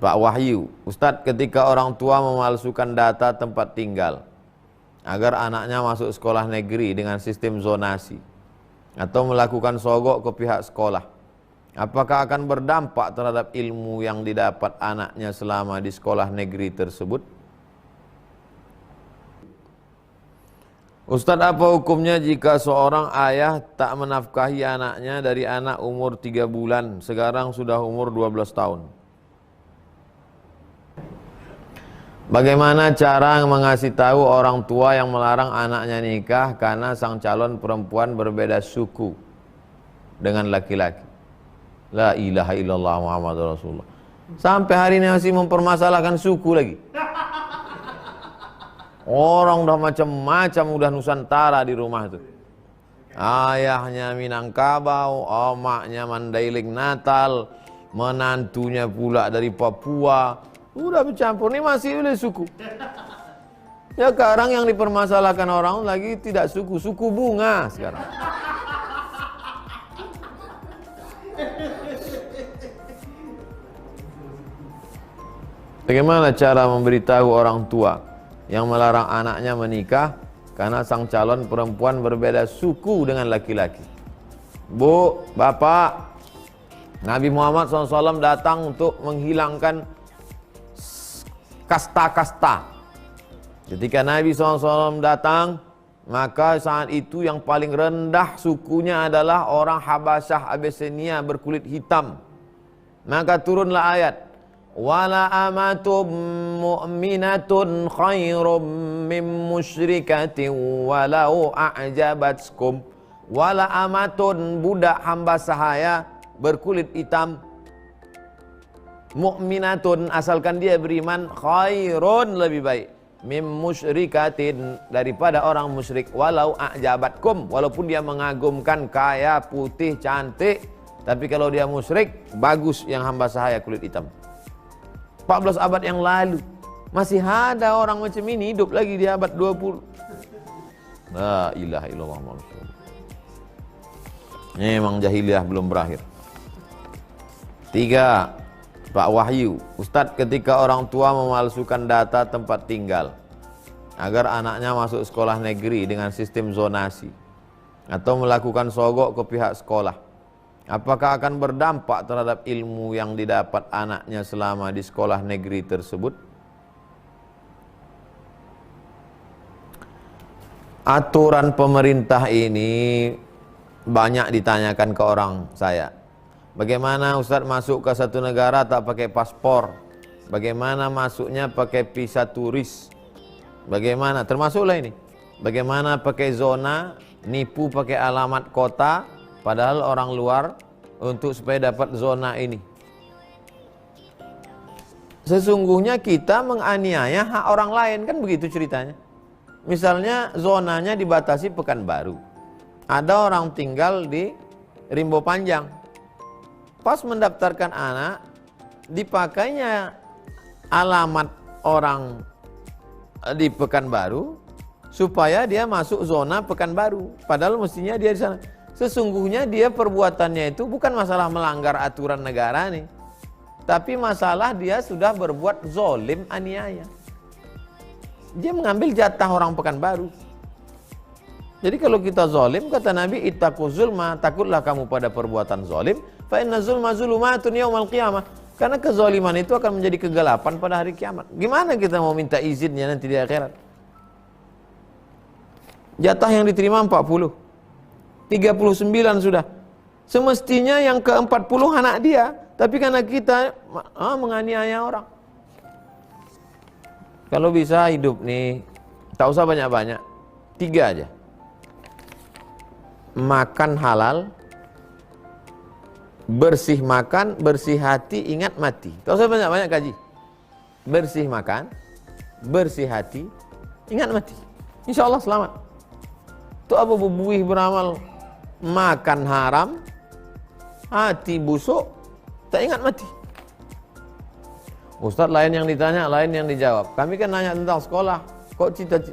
Pak Wahyu, Ustadz, ketika orang tua memalsukan data tempat tinggal agar anaknya masuk sekolah negeri dengan sistem zonasi atau melakukan sogok ke pihak sekolah, apakah akan berdampak terhadap ilmu yang didapat anaknya selama di sekolah negeri tersebut? Ustadz, apa hukumnya jika seorang ayah tak menafkahi anaknya dari anak umur 3 bulan, sekarang sudah umur 12 tahun? Bagaimana cara mengasih tahu orang tua yang melarang anaknya nikah karena sang calon perempuan berbeda suku dengan laki-laki? La ilaha illallah Muhammadur Rasulullah. Sampai hari ini masih mempermasalahkan suku lagi. Orang udah macam-macam, udah Nusantara di rumah itu. Ayahnya Minangkabau, omaknya Mandailing Natal, menantunya pula dari Papua. Udah bercampur, ini masih oleh suku. Ya sekarang yang dipermasalahkan orang lagi tidak suku, suku bunga sekarang. Bagaimana cara memberitahu orang tua yang melarang anaknya menikah karena sang calon perempuan berbeda suku dengan laki-laki? Bu, Bapak, Nabi Muhammad SAW datang untuk menghilangkan kasta-kasta. Ketika Nabi SAW datang, maka saat itu yang paling rendah sukunya adalah orang Habasyah Abyssinia berkulit hitam. Maka turunlah ayat, wala amatum mu'minatun khairum min musyrikatin walau a'jabatskum. Wala amatun, budak hamba sahaya berkulit hitam, mu'minatun, asalkan dia beriman, khairun, lebih baik, mim musyrikatin, daripada orang musyrik, walau a'jabatkum, walaupun dia mengagumkan, kaya, putih, cantik, tapi kalau dia musyrik, bagus yang hamba sahaya kulit hitam. 14 abad yang lalu masih ada orang macam ini hidup lagi di abad 20. La ilaha illallah Muhammad Rasulullah. Memang jahiliyah belum berakhir. 3. Pak Wahyu, Ustadz, ketika orang tua memalsukan data tempat tinggal agar anaknya masuk sekolah negeri dengan sistem zonasi atau melakukan sogok ke pihak sekolah, apakah akan berdampak terhadap ilmu yang didapat anaknya selama di sekolah negeri tersebut? Aturan pemerintah ini banyak ditanyakan ke orang saya. Bagaimana Ustadz masuk ke satu negara tak pakai paspor? Bagaimana masuknya pakai visa turis? Bagaimana? Termasuklah ini. Bagaimana pakai zona, nipu pakai alamat kota, padahal orang luar untuk supaya dapat zona ini. Sesungguhnya kita menganiaya hak orang lain, kan begitu ceritanya. Misalnya zonanya dibatasi Pekanbaru. Ada orang tinggal di Rimbo Panjang. Pas mendaftarkan anak, dipakainya alamat orang di Pekanbaru supaya dia masuk zona Pekanbaru. Padahal mestinya dia di sana. Sesungguhnya dia perbuatannya itu bukan masalah melanggar aturan negara nih, tapi masalah dia sudah berbuat zolim, aniaya. Dia mengambil jatah orang Pekanbaru. Jadi kalau kita zolim, kata Nabi, ittaqu zulma, takutlah kamu pada perbuatan zolim, fa inna zulma zulumatun yaumal qiyamah. Karena kezoliman itu akan menjadi kegelapan pada hari kiamat. Gimana kita mau minta izinnya nanti di akhirat? Jatah yang diterima 40, 39 sudah. Semestinya yang ke-40 anak dia, tapi karena kita menganiaya orang. Kalau bisa hidup nih, tak usah banyak-banyak, 3 aja. Makan halal, bersih makan, bersih hati, ingat mati. Tak usah banyak-banyak kaji. Bersih makan, bersih hati, ingat mati. Insya Allah selamat. Itu apa bubuih beramal, makan haram, hati busuk, tak ingat mati. Ustadz, lain yang ditanya, lain yang dijawab. Kami kan nanya tentang sekolah, kok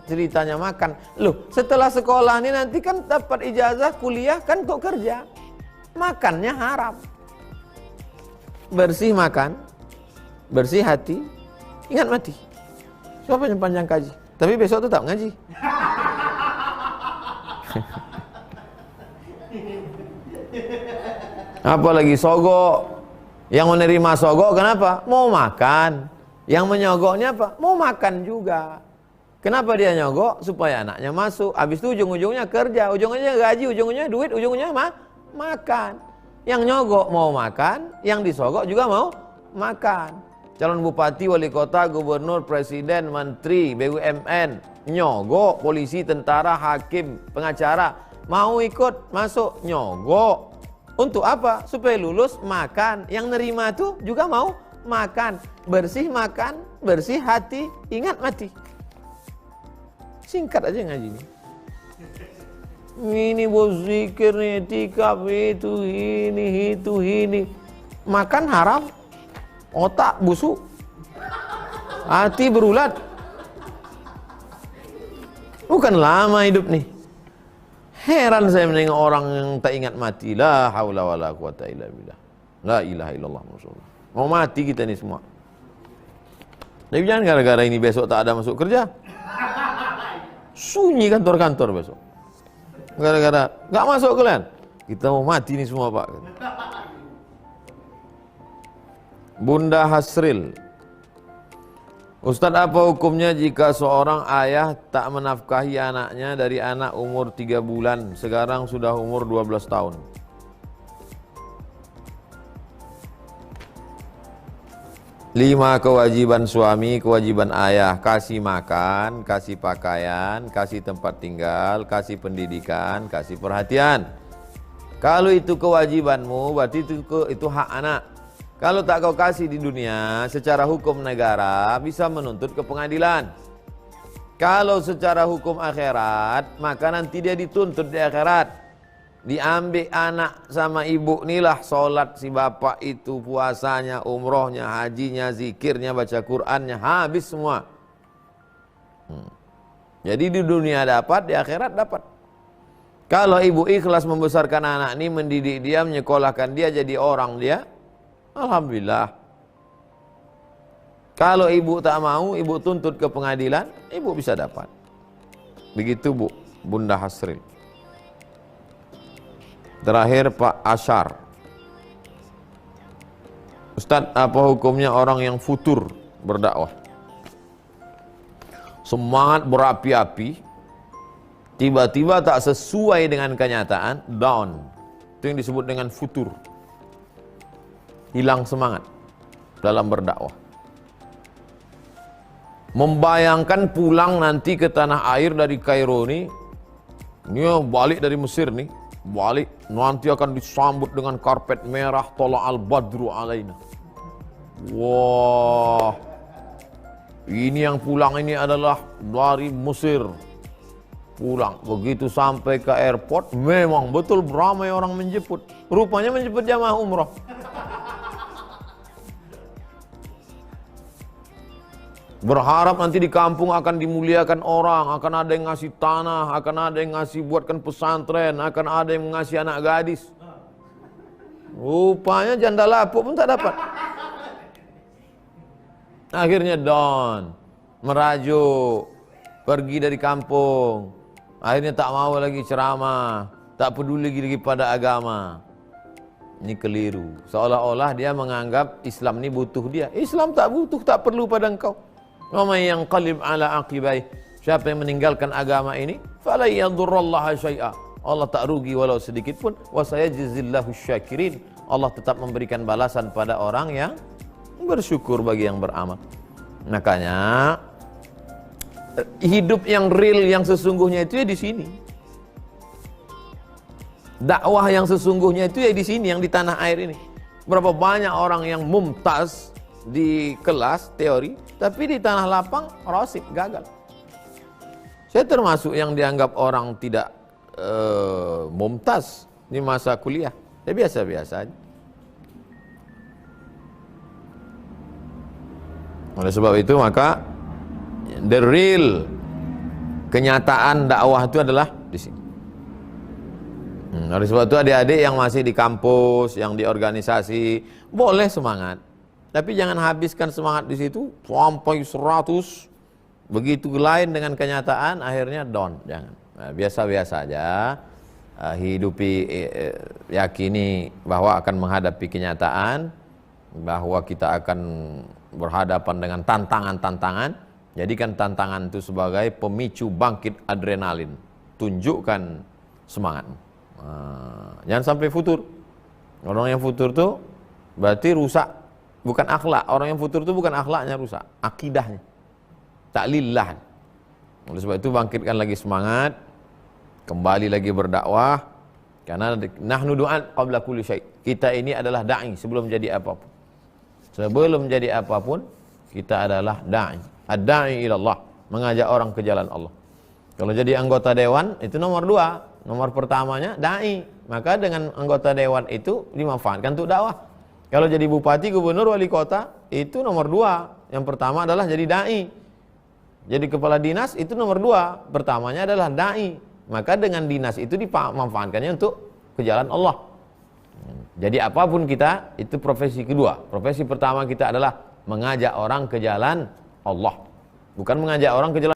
ceritanya makan? Loh, setelah sekolah ini nanti kan dapat ijazah kuliah kan kok kerja. Makannya haram. Bersih makan, bersih hati, ingat mati. Siapa yang panjang kaji? Tapi besok tetap ngaji. Apalagi sogok. Yang menerima sogok kenapa? Mau makan. Yang menyogoknya apa? Mau makan juga. Kenapa dia nyogok? Supaya anaknya masuk. Habis itu ujung-ujungnya kerja, ujung-ujungnya gaji, ujung-ujungnya duit, ujung-ujungnya makan. Yang nyogok mau makan, yang disogok juga mau makan. Calon bupati, wali kota, gubernur, presiden, menteri, BUMN, nyogok, polisi, tentara, hakim, pengacara, mau ikut masuk, nyogok. Untuk apa? Supaya lulus makan. Yang nerima tuh juga mau makan. Bersih makan, bersih hati, ingat mati. Singkat aja ngaji ini. Ini bos zikir nih, tikap itu, ini. Makan haram, otak busuk, hati berulat. Bukan lama hidup nih. Heran saya menengok orang yang tak ingat mati. La haula wala quwata illa billah. La ilaha illallah Rasulullah. Mau mati kita ini semua. Tapi jangan gara-gara ini besok tak ada masuk kerja. Sunyi kantor-kantor besok. Gara-gara nggak masuk kalian. Kita mau mati ini semua Pak. Bunda Hasril. Ustaz, apa hukumnya jika seorang ayah tak menafkahi anaknya dari anak umur 3 bulan, sekarang sudah umur 12 tahun? Lima kewajiban suami, kewajiban ayah: kasih makan, kasih pakaian, kasih tempat tinggal, kasih pendidikan, kasih perhatian. Kalau itu kewajibanmu, berarti itu hak anak. Kalau tak kau kasih di dunia, secara hukum negara bisa menuntut ke pengadilan. Kalau secara hukum akhirat, maka nanti dia dituntut di akhirat. Diambil anak sama ibu inilah, sholat si bapak itu, puasanya, umrohnya, hajinya, zikirnya, baca Qur'annya, habis semua. Jadi di dunia dapat, di akhirat dapat. Kalau ibu ikhlas membesarkan anak ini, mendidik dia, menyekolahkan dia jadi orang dia, alhamdulillah. Kalau ibu tak mau, ibu tuntut ke pengadilan, ibu bisa dapat. Begitu Bu, Bunda Hasril. Terakhir Pak Ashar. Ustaz, apa hukumnya orang yang futur berdakwah? Semangat berapi-api, tiba-tiba tak sesuai dengan kenyataan, down. Itu yang disebut dengan futur. Hilang semangat dalam berdakwah. Membayangkan pulang nanti ke tanah air dari Kairo ini balik dari Mesir nih, balik nanti akan disambut dengan karpet merah, tola al-badru alaina. Wah, ini yang pulang ini adalah dari Mesir. Pulang, begitu sampai ke airport, memang betul ramai orang menjemput. Rupanya menjemput jamaah umroh. Berharap nanti di kampung akan dimuliakan orang, akan ada yang ngasih tanah, akan ada yang ngasih buatkan pesantren, akan ada yang ngasih anak gadis. Rupanya janda lapuk pun tak dapat. Akhirnya down, merajuk, pergi dari kampung. Akhirnya tak mau lagi ceramah, tak peduli lagi pada agama. Ini keliru. Seolah-olah dia menganggap Islam ini butuh dia. Islam tak butuh, tak perlu pada engkau. Wa may yanqalib ala aqibai, siapa yang meninggalkan agama ini, fala yadurrallaha syai'a, Allah tak rugi walau sedikit pun. Wa sayajzillahu syakirin, Allah tetap memberikan balasan pada orang yang bersyukur bagi yang beramal. Makanya hidup yang real, yang sesungguhnya itu ya di sini. Dakwah yang sesungguhnya itu ya di sini, yang di tanah air ini. Berapa banyak orang yang mumtaz di kelas teori, tapi di tanah lapang rosip, gagal. Saya termasuk yang dianggap orang tidak mumtaz di masa kuliah. Ya biasa-biasa aja. Oleh sebab itu maka the real kenyataan dakwah itu adalah di sini. Oleh sebab itu adik-adik yang masih di kampus, yang di organisasi, boleh semangat. Tapi jangan habiskan semangat di situ sampai 100. Begitu lain dengan kenyataan, akhirnya down. Jangan. Nah, biasa-biasa aja. Hidupi, yakini bahwa akan menghadapi kenyataan, bahwa kita akan berhadapan dengan tantangan-tantangan. Jadikan tantangan itu sebagai pemicu bangkit adrenalin. Tunjukkan semangat. Jangan sampai futur. Orang yang futur tuh berarti rusak. Bukan akhlak. Orang yang futur itu bukan akhlaknya rusak, akidahnya. Tak lillah. Oleh sebab itu bangkitkan lagi semangat, kembali lagi berdakwah. Karena nahnu du'at qabla kulli syai'. Kita ini adalah da'i sebelum jadi apapun. Sebelum jadi apapun, kita adalah da'i. Ad-da'i ilallah, mengajak orang ke jalan Allah. Kalau jadi anggota dewan itu nomor 2. Nomor pertamanya da'i. Maka dengan anggota dewan itu dimanfaatkan untuk dakwah. Kalau jadi bupati, gubernur, wali kota, itu nomor 2. Yang pertama adalah jadi da'i. Jadi kepala dinas itu nomor 2. Pertamanya adalah da'i. Maka dengan dinas itu dimanfaatkannya untuk ke jalan Allah. Jadi apapun kita, itu profesi kedua. Profesi pertama kita adalah mengajak orang ke jalan Allah. Bukan mengajak orang ke jalan